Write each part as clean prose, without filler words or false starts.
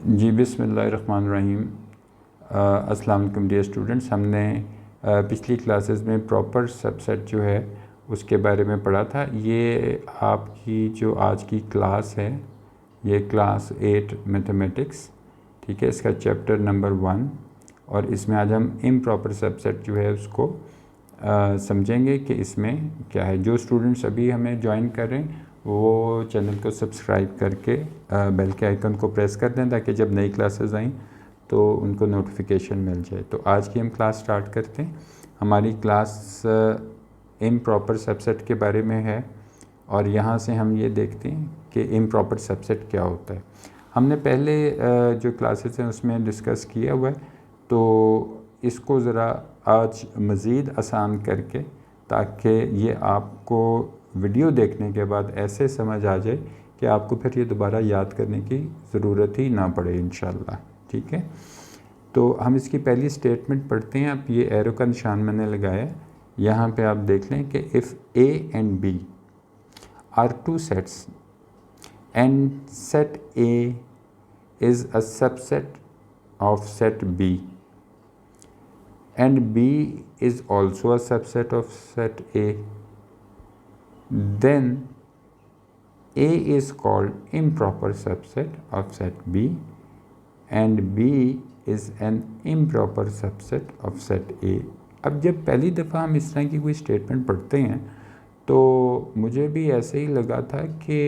जी बिस्मिल्लाहिर्रहमानिर्रहीम। अस्सलाम वालेकुम डियर स्टूडेंट्स। हमने पिछली क्लासेस में प्रॉपर सबसेट जो है उसके बारे में पढ़ा था। ये आपकी जो आज की क्लास है ये क्लास 8 मैथमेटिक्स, ठीक है, इसका चैप्टर नंबर 1 और इसमें आज हम इम्प्रॉपर सबसेट जो है उसको समझेंगे कि इसमें क्या है। जो स्टूडेंट्स अभी हमें ज्वाइन कर रहे हैं वो चैनल को सब्सक्राइब करके बेल के आइकन को प्रेस कर दें ताकि जब नई क्लासेस आएँ तो उनको नोटिफिकेशन मिल जाए। तो आज की हम क्लास स्टार्ट करते हैं। हमारी क्लास इम्प्रॉपर सबसेट के बारे में है और यहाँ से हम ये देखते हैं कि इम्प्रॉपर सबसेट क्या होता है। हमने पहले जो क्लासेस हैं उसमें डिस्कस किया हुआ है, तो इसको ज़रा आज मज़ीद आसान करके ताकि ये आपको वीडियो देखने के बाद ऐसे समझ आ जाए कि आपको फिर ये दोबारा याद करने की ज़रूरत ही ना पड़े इंशाल्लाह, ठीक है। तो हम इसकी पहली स्टेटमेंट पढ़ते हैं। आप ये एरो का निशान मैंने लगाया, यहाँ पे आप देख लें कि if A and B are two sets and set A is a subset of set B and B is also a subset of set A, then A is called improper subset of set B and B is an improper subset of set A। अब जब पहली दफ़ा हम इस तरह की कोई statement पढ़ते हैं तो मुझे भी ऐसे ही लगा था कि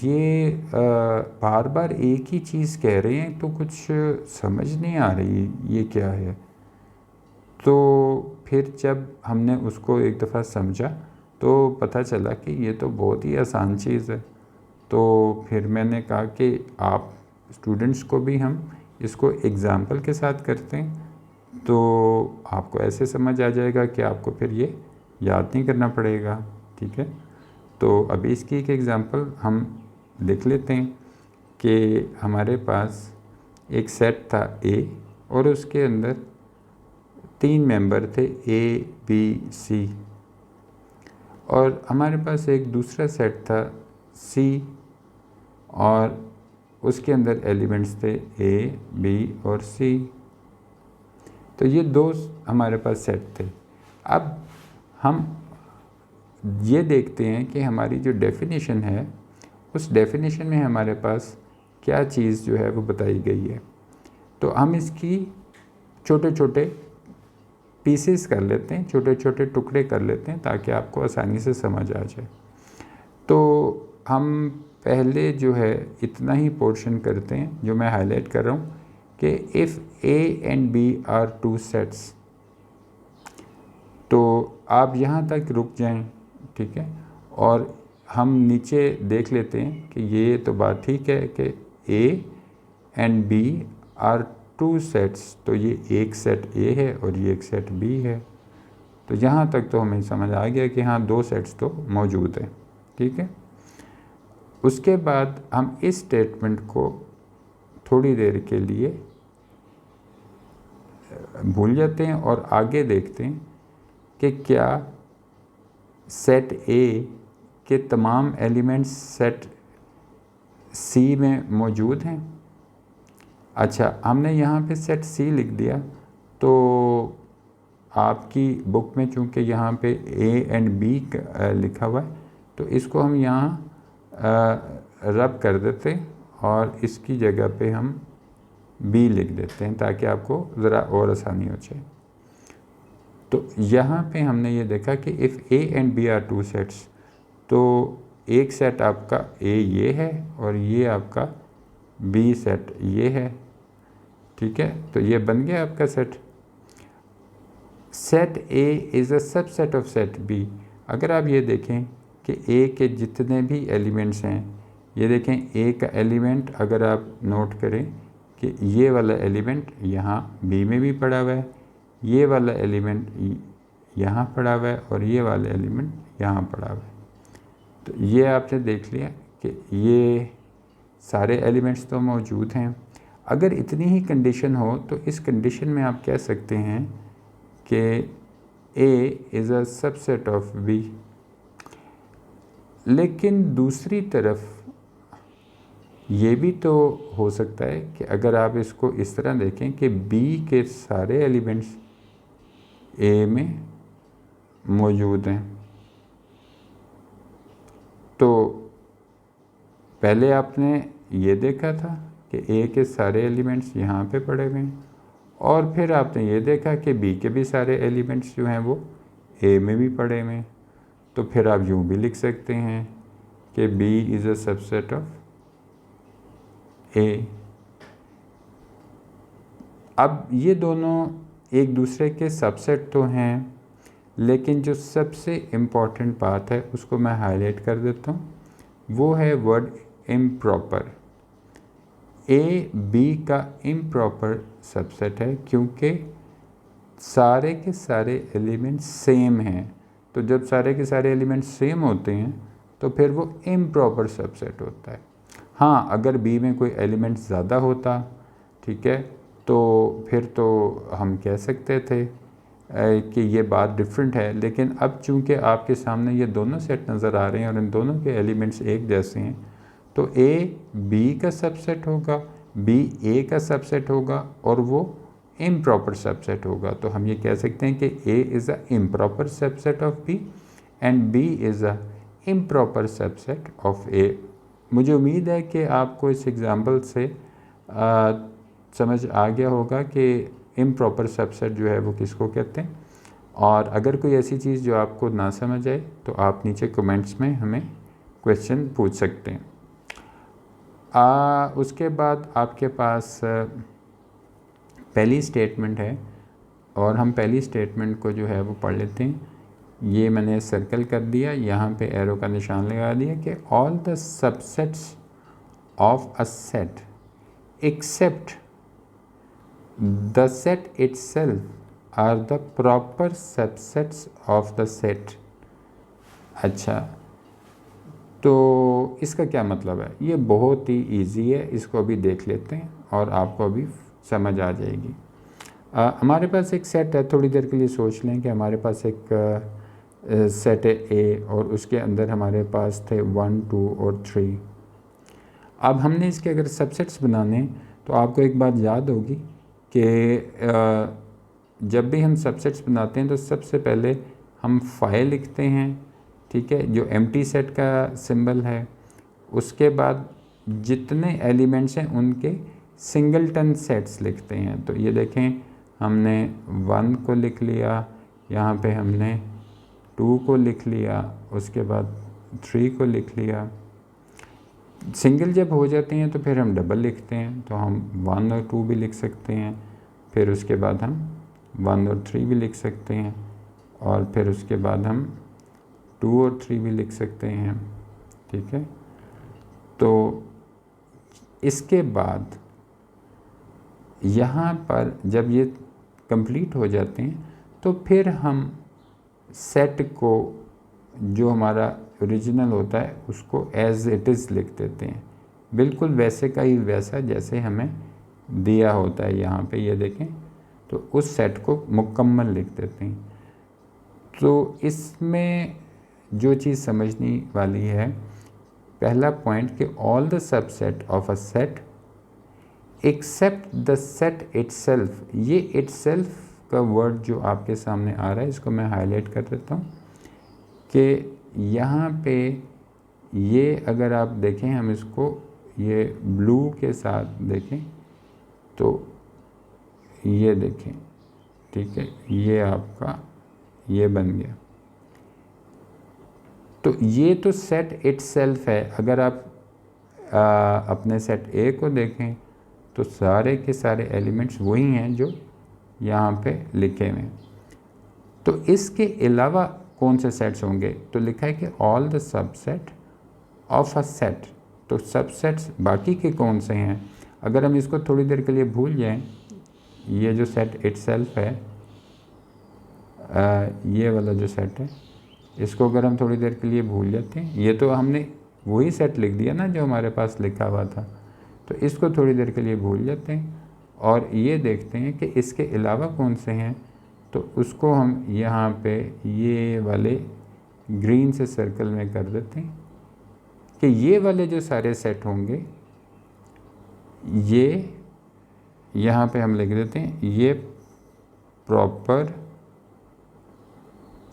ये बार बार एक ही चीज़ कह रहे हैं तो कुछ समझ नहीं आ रही ये क्या है। तो फिर जब हमने उसको एक दफ़ा समझा तो पता चला कि ये तो बहुत ही आसान चीज़ है। तो फिर मैंने कहा कि आप स्टूडेंट्स को भी हम इसको एग्ज़ाम्पल के साथ करते हैं तो आपको ऐसे समझ आ जाएगा कि आपको फिर ये याद नहीं करना पड़ेगा, ठीक है। तो अभी इसकी एक एग्ज़ाम्पल हम देख लेते हैं कि हमारे पास एक सेट था ए और उसके अंदर 3 मेंबर थे ए बी सी, और हमारे पास एक दूसरा सेट था सी और उसके अंदर एलिमेंट्स थे ए बी और सी। तो ये दो हमारे पास सेट थे। अब हम ये देखते हैं कि हमारी जो डेफिनेशन है उस डेफिनेशन में हमारे पास क्या चीज़ जो है वो बताई गई है। तो हम इसकी छोटे छोटे पीसेस कर लेते हैं, छोटे छोटे टुकड़े कर लेते हैं ताकि आपको आसानी से समझ आ जाए। तो हम पहले जो है इतना ही पोर्शन करते हैं जो मैं हाईलाइट कर रहा हूँ कि if A and B are two sets, तो आप यहाँ तक रुक जाएं, ठीक है। और हम नीचे देख लेते हैं कि ये तो बात ठीक है कि A and B are two sets, तो ये एक सेट ए है और ये एक सेट बी है। तो यहाँ तक तो हमें समझ आ गया कि हाँ दो सेट्स तो मौजूद हैं, ठीक है। उसके बाद हम इस स्टेटमेंट को थोड़ी देर के लिए भूल जाते हैं और आगे देखते हैं कि क्या सेट ए के तमाम एलिमेंट्स सेट सी में मौजूद हैं। अच्छा, हमने यहाँ पे सेट सी लिख दिया, तो आपकी बुक में चूँकि यहाँ पे ए एंड बी लिखा हुआ है तो इसको हम यहाँ रब कर देते हैं और इसकी जगह पे हम बी लिख देते हैं ताकि आपको ज़रा और आसानी हो जाए। तो यहाँ पे हमने ये देखा कि if A and B are two sets, तो एक सेट आपका ए ये है और ये आपका बी सेट ये है, ठीक है। तो ये बन गया आपका set. Set A is a subset of set B. अगर आप ये देखें कि ए के जितने भी एलिमेंट्स हैं, ये देखें ए का एलिमेंट अगर आप नोट करें कि ये वाला एलिमेंट यहाँ बी में भी पड़ा हुआ है, ये वाला एलिमेंट यहाँ पड़ा हुआ है और ये वाला एलिमेंट यहाँ पड़ा हुआ है। तो ये आपने देख लिया कि ये सारे एलिमेंट्स तो मौजूद हैं। अगर इतनी ही कंडीशन हो तो इस कंडीशन में आप कह सकते हैं कि A is a subset of B. लेकिन दूसरी तरफ ये भी तो हो सकता है कि अगर आप इसको इस तरह देखें कि बी के सारे एलिमेंट्स ए में मौजूद हैं, तो पहले आपने ये देखा था कि ए के सारे एलिमेंट्स यहाँ पे पड़े हुए हैं, और फिर आपने ये देखा कि बी के भी सारे एलिमेंट्स जो हैं वो ए में भी पड़े हुए हैं। तो फिर आप यूँ भी लिख सकते हैं कि B is a subset of A. अब ये दोनों एक दूसरे के सबसेट तो हैं, लेकिन जो सबसे इम्पॉर्टेंट बात है उसको मैं हाईलाइट कर देता हूँ, वो है वर्ड इम्प्रॉपर। ए बी का इम्प्रॉपर सबसेट है क्योंकि सारे के सारे एलिमेंट्स सेम हैं। तो जब सारे के सारे एलिमेंट्स सेम होते हैं तो फिर वो इम्प्रॉपर सबसेट होता है। हाँ, अगर बी में कोई एलिमेंट ज़्यादा होता, ठीक है, तो फिर तो हम कह सकते थे कि ये बात डिफरेंट है। लेकिन अब चूंकि आपके सामने ये दोनों सेट नज़र आ रहे हैं और इन दोनों के एलिमेंट्स एक जैसे हैं, तो ए बी का सबसेट होगा, बी ए का सबसेट होगा, और वो इम्प्रॉपर सबसेट होगा। तो हम ये कह सकते हैं कि A is a improper subset of B and B is a improper subset of A. मुझे उम्मीद है कि आपको इस एग्ज़ाम्पल से समझ आ गया होगा कि इम्प्रॉपर सबसेट जो है वो किसको कहते हैं। और अगर कोई ऐसी चीज़ जो आपको ना समझ आए तो आप नीचे कमेंट्स में हमें क्वेश्चन पूछ सकते हैं। उसके बाद आपके पास पहली स्टेटमेंट है, और हम पहली स्टेटमेंट को जो है वो पढ़ लेते हैं। ये मैंने सर्कल कर दिया, यहाँ पे एरो का निशान लगा दिया कि all the subsets of a set except the set itself are the proper subsets of the set. अच्छा, तो इसका क्या मतलब है? ये बहुत ही इजी है, इसको अभी देख लेते हैं और आपको अभी समझ आ जाएगी। हमारे पास एक सेट है, थोड़ी देर के लिए सोच लें कि हमारे पास एक सेट है ए और उसके अंदर हमारे पास थे 1, 2 और 3। अब हमने इसके अगर सबसेट्स बनाने तो आपको एक बात याद होगी कि जब भी हम सबसेट्स बनाते हैं तो सबसे पहले हम फाइल लिखते हैं, ठीक है, जो एम्प्टी सेट का सिंबल है। उसके बाद जितने एलिमेंट्स हैं उनके सिंगलटन सेट्स लिखते हैं। तो ये देखें, हमने 1 को लिख लिया, यहाँ पे हमने 2 को लिख लिया, उसके बाद 3 को लिख लिया। सिंगल जब हो जाते हैं तो फिर हम डबल लिखते हैं, तो हम 1 और 2 भी लिख सकते हैं, फिर उसके बाद हम 1 और 3 भी लिख सकते हैं, और फिर उसके बाद हम 2 और 3 भी लिख सकते हैं, ठीक है। तो इसके बाद यहाँ पर जब ये कंप्लीट हो जाते हैं तो फिर हम सेट को, जो हमारा ओरिजिनल होता है, उसको एज इट इज़ लिख देते हैं, बिल्कुल वैसे का ही वैसा जैसे हमें दिया होता है। यहाँ पे ये देखें, तो उस सेट को मुकम्मल लिख देते हैं। तो इसमें जो चीज़ समझने वाली है, पहला पॉइंट कि all the subset of a set except the set itself. ये इटसेल्फ का वर्ड जो आपके सामने आ रहा है, इसको मैं हाईलाइट कर देता हूँ कि यहाँ पे ये अगर आप देखें, हम इसको ये ब्लू के साथ देखें तो ये देखें, ठीक है, ये आपका ये बन गया। तो ये तो सेट इटसेल्फ है। अगर आप अपने सेट ए को देखें तो सारे के सारे एलिमेंट्स वही हैं जो यहाँ पे लिखे हुए हैं। तो इसके अलावा कौन से सेट्स होंगे? तो लिखा है कि all the subset of a set. तो सबसेट्स बाकी के कौन से हैं? अगर हम इसको थोड़ी देर के लिए भूल जाएं, ये जो सेट इटसेल्फ है, ये वाला जो सेट है, इसको अगर हम थोड़ी देर के लिए भूल जाते हैं, ये तो हमने वही सेट लिख दिया ना जो हमारे पास लिखा हुआ था, तो इसको थोड़ी देर के लिए भूल जाते हैं और ये देखते हैं कि इसके अलावा कौन से हैं। तो उसको हम यहाँ पे ये वाले ग्रीन से सर्कल में कर देते हैं कि ये वाले जो सारे सेट होंगे ये यहाँ पे हम लिख देते हैं ये प्रॉपर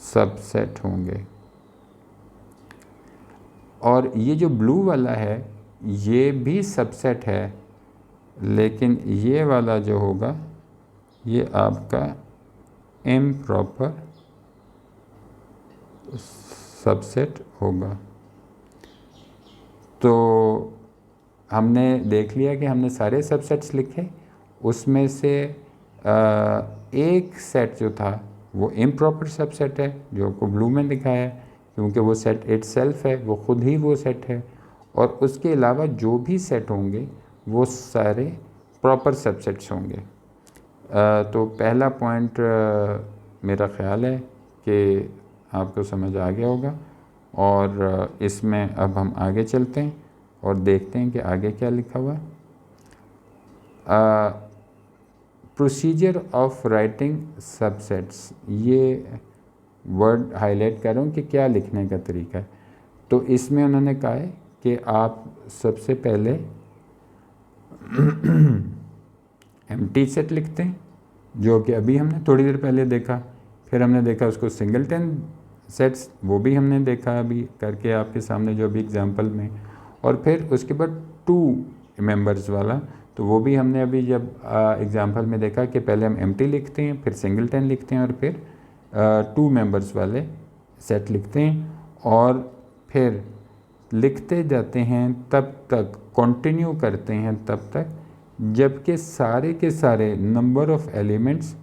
सबसेट होंगे। और ये जो ब्लू वाला है ये भी सबसेट है, लेकिन ये वाला जो होगा ये आपका इम्प्रॉपर सबसेट होगा। तो हमने देख लिया कि हमने सारे सबसेट्स लिखे, उसमें से एक सेट जो था वो इम्प्रॉपर सबसेट है जो आपको ब्लू में दिखाया है, क्योंकि वो सेट इटसेल्फ है, वो खुद ही वो सेट है। और उसके अलावा जो भी सेट होंगे वो सारे प्रॉपर सबसेट्स होंगे। तो पहला पॉइंट मेरा ख़्याल है कि आपको समझ आ गया होगा। और इसमें अब हम आगे चलते हैं और देखते हैं कि आगे क्या लिखा हुआ है। प्रोसीजर ऑफ राइटिंग सबसेट्स, ये वर्ड हाईलाइट कर रहा हूँ कि क्या लिखने का तरीका है। तो इसमें उन्होंने कहा है कि आप सबसे पहले एम्प्टी सेट लिखते हैं, जो कि अभी हमने थोड़ी देर पहले देखा। फिर हमने देखा उसको सिंगलटन सेट्स, वो भी हमने देखा अभी करके आपके सामने जो अभी एग्जांपल में। और फिर उसके बाद 2 मेंबर्स वाला, तो वो भी हमने अभी जब एग्जांपल में देखा कि पहले हम एम्प्टी लिखते हैं, फिर सिंगलटन लिखते हैं और फिर 2 मेंबर्स वाले सेट लिखते हैं। और फिर लिखते जाते हैं तब तक, कंटिन्यू करते हैं तब तक जबकि सारे के सारे number of elements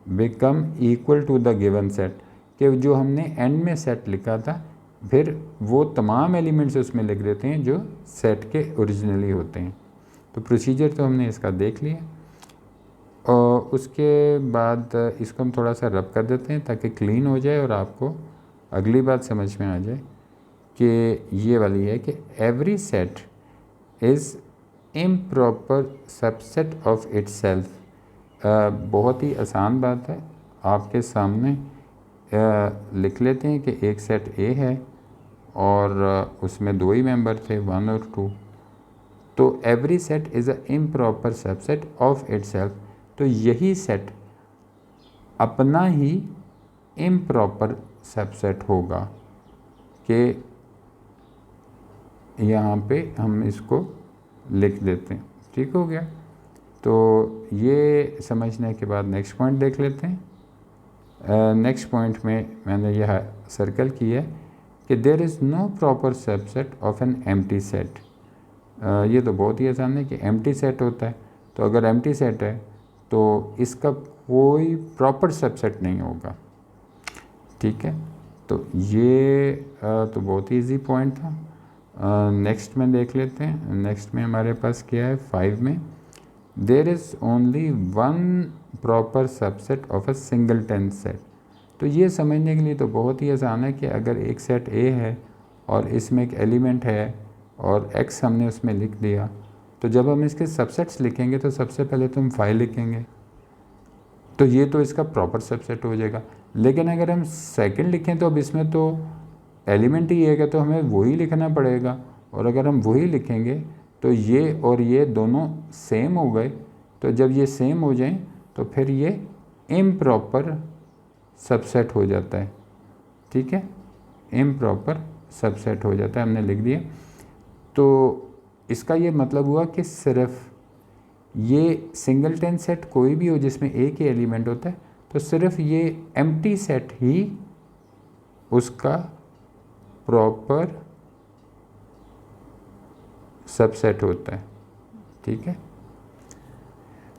become equal to the given set, कि जो हमने एंड में सेट लिखा था फिर वो तमाम एलिमेंट्स उसमें लिख देते हैं जो सेट के ओरिजिनली होते हैं। तो प्रोसीजर तो हमने इसका देख लिया। और उसके बाद इसको हम थोड़ा सा रब कर देते हैं ताकि क्लीन हो जाए और आपको अगली बात समझ में आ जाए कि ये वाली है कि every set is improper subset of itself. बहुत ही आसान बात है, आपके सामने लिख लेते हैं कि एक सेट ए है और उसमें 2 ही मेंबर थे, 1 और 2। तो every set is a improper subset of itself. तो यही सेट अपना ही इम्प्रॉपर सबसेट होगा कि यहाँ पे हम इसको लिख देते हैं। ठीक हो गया। तो ये समझने के बाद नेक्स्ट पॉइंट देख लेते हैं। नेक्स्ट पॉइंट में मैंने यह सर्कल किया है कि there is no proper subset of an empty set. ये तो बहुत ही आसान है कि एम्प्टी सेट होता है, तो अगर एम्प्टी सेट है तो इसका कोई प्रॉपर सबसेट नहीं होगा। ठीक है, तो ये तो बहुत ही ईजी पॉइंट था। नेक्स्ट में देख लेते हैं। नेक्स्ट में हमारे पास क्या है 5 में, there is only 1 proper subset of a singleton set. तो ये समझने के लिए तो बहुत ही आसान है कि अगर एक सेट ए है और इसमें एक एलिमेंट है और x हमने उसमें लिख दिया, तो जब हम इसके सबसेट्स लिखेंगे तो सबसे पहले तो हम 5 लिखेंगे, तो ये तो इसका प्रॉपर सबसेट हो जाएगा। लेकिन अगर हम सेकंड लिखें तो अब इसमें तो एलिमेंट ही है, तो हमें वही लिखना पड़ेगा। और अगर हम वही लिखेंगे तो ये और ये दोनों सेम हो गए, तो जब ये सेम हो जाएं तो फिर ये इम्प्रॉपर सबसेट हो जाता है। ठीक है, इम्प्रॉपर सबसेट हो जाता है, हमने लिख दिया। तो इसका ये मतलब हुआ कि सिर्फ ये सिंगलटन सेट कोई भी हो जिसमें एक ही एलिमेंट होता है, तो सिर्फ ये एम्प्टी सेट ही उसका प्रॉपर सबसेट होता है। ठीक है,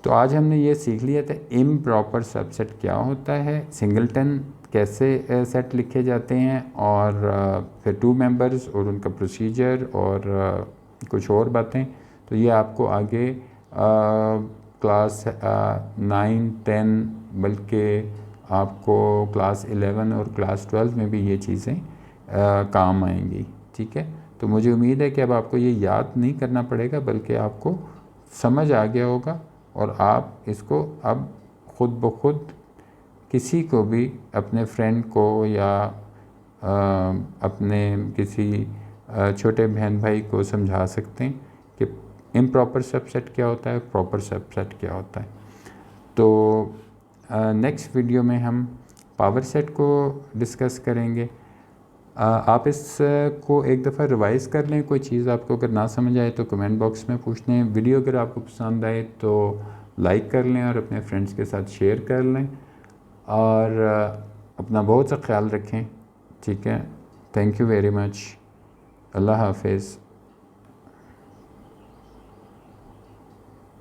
तो आज हमने ये सीख लिया था इम्प्रॉपर सबसेट क्या होता है, सिंगलटन कैसे सेट लिखे जाते हैं, और फिर 2 मेंबर्स और उनका प्रोसीजर और कुछ और बातें। तो ये आपको आगे क्लास 9, 10 बल्कि आपको क्लास 11 और क्लास 12 में भी ये चीज़ें काम आएंगी। ठीक है, तो मुझे उम्मीद है कि अब आपको ये याद नहीं करना पड़ेगा बल्कि आपको समझ आ गया होगा और आप इसको अब खुद ब खुद किसी को भी, अपने फ्रेंड को या अपने किसी छोटे बहन भाई को समझा सकते हैं कि इम्प्रॉपर सबसेट क्या होता है, प्रॉपर सबसेट क्या होता है। तो नेक्स्ट वीडियो में हम पावर सेट को डिस्कस करेंगे। आप इस को एक दफ़ा रिवाइज़ कर लें, कोई चीज़ आपको अगर ना समझ आए तो कमेंट बॉक्स में पूछ लें। वीडियो अगर आपको पसंद आए तो लाइक कर लें और अपने फ्रेंड्स के साथ शेयर कर लें, और अपना बहुत सा ख्याल रखें। ठीक है, थैंक यू वेरी मच। अल्लाह हाफिज़।